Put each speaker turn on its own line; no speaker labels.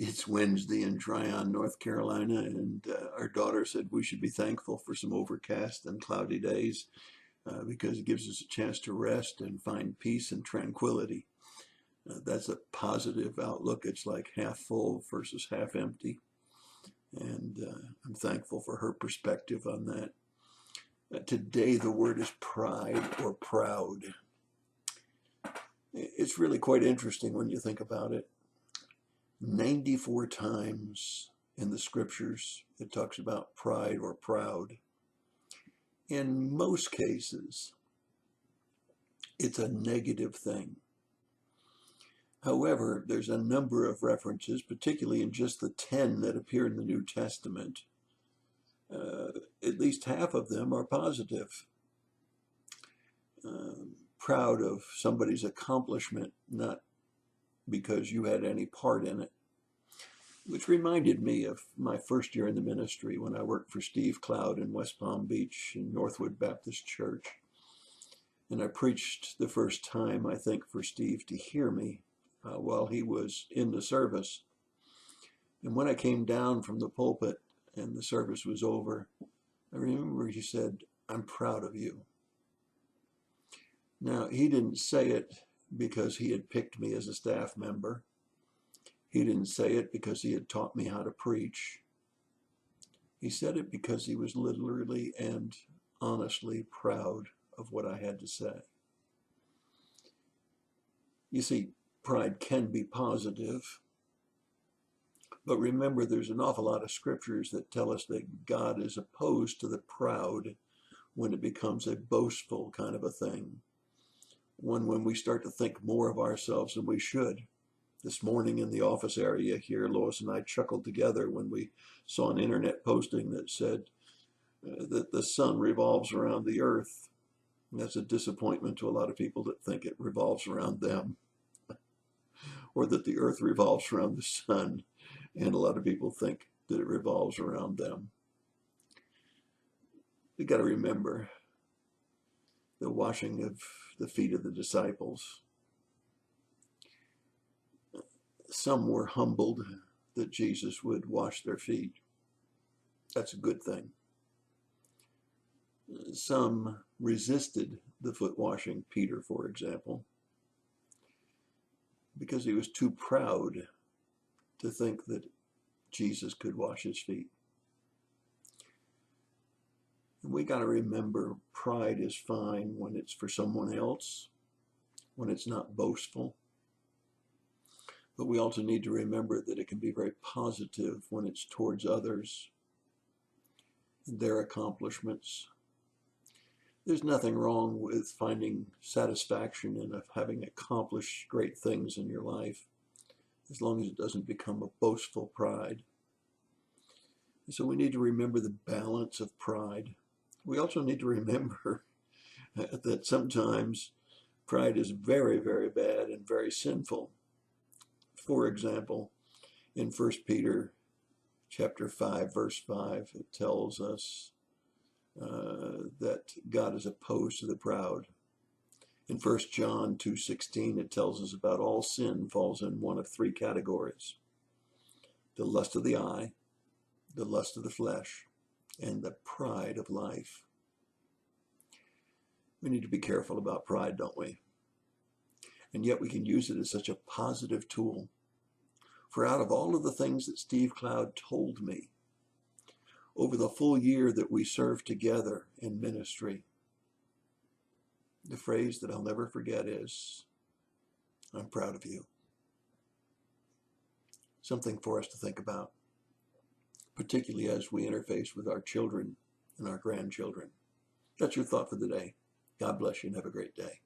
It's Wednesday in Tryon, North Carolina, and our daughter said we should be thankful for some overcast and cloudy days because it gives us a chance to rest and find peace and tranquility. That's a positive outlook. It's like half full versus half empty. And I'm thankful for her perspective on that. Today, the word is pride or proud. It's really quite interesting when you think about it. 94 times in the scriptures it talks about pride or proud. In most cases, it's a negative thing. However, there's a number of references, particularly in just the 10 that appear in the New Testament. At least half of them are positive. Proud of somebody's accomplishment, not because you had any part in it. Which reminded me of my first year in the ministry when I worked for Steve Cloud in West Palm Beach in Northwood Baptist Church. And I preached the first time, I think, for Steve to hear me while he was in the service. And when I came down from the pulpit and the service was over, I remember he said, "I'm proud of you." Now, he didn't say it because he had picked me as a staff member. He didn't say it because he had taught me how to preach. He said it because he was literally and honestly proud of what I had to say. You see, pride can be positive, but remember there's an awful lot of scriptures that tell us that God is opposed to the proud when it becomes a boastful kind of a thing. One when we start to think more of ourselves than we should. This morning in the office area here, Lois and I chuckled together when we saw an internet posting that said that the sun revolves around the earth. And that's a disappointment to a lot of people that think it revolves around them, or that the earth revolves around the sun, and a lot of people think that it revolves around them. We got to remember the washing of the feet of the disciples. Some were humbled that Jesus would wash their feet. That's a good thing. Some resisted the foot washing, Peter, for example, because he was too proud to think that Jesus could wash his feet. And we got to remember pride is fine when it's for someone else, when it's not boastful. But we also need to remember that it can be very positive when it's towards others and their accomplishments. There's nothing wrong with finding satisfaction in having accomplished great things in your life, as long as it doesn't become a boastful pride. And so we need to remember the balance of pride. We also need to remember that sometimes pride is very, very bad and very sinful. For example, in 1 Peter chapter 5, verse 5, it tells us that God is opposed to the proud. In 1 John 2:16, it tells us about all sin falls in one of three categories: the lust of the eye, the lust of the flesh, and the pride of life. We need to be careful about pride, don't we? And yet we can use it as such a positive tool. For out of all of the things that Steve Cloud told me over the full year that we served together in ministry, the phrase that I'll never forget is, "I'm proud of you." Something for us to think about, particularly as we interface with our children and our grandchildren. That's your thought for the day. God bless you and have a great day.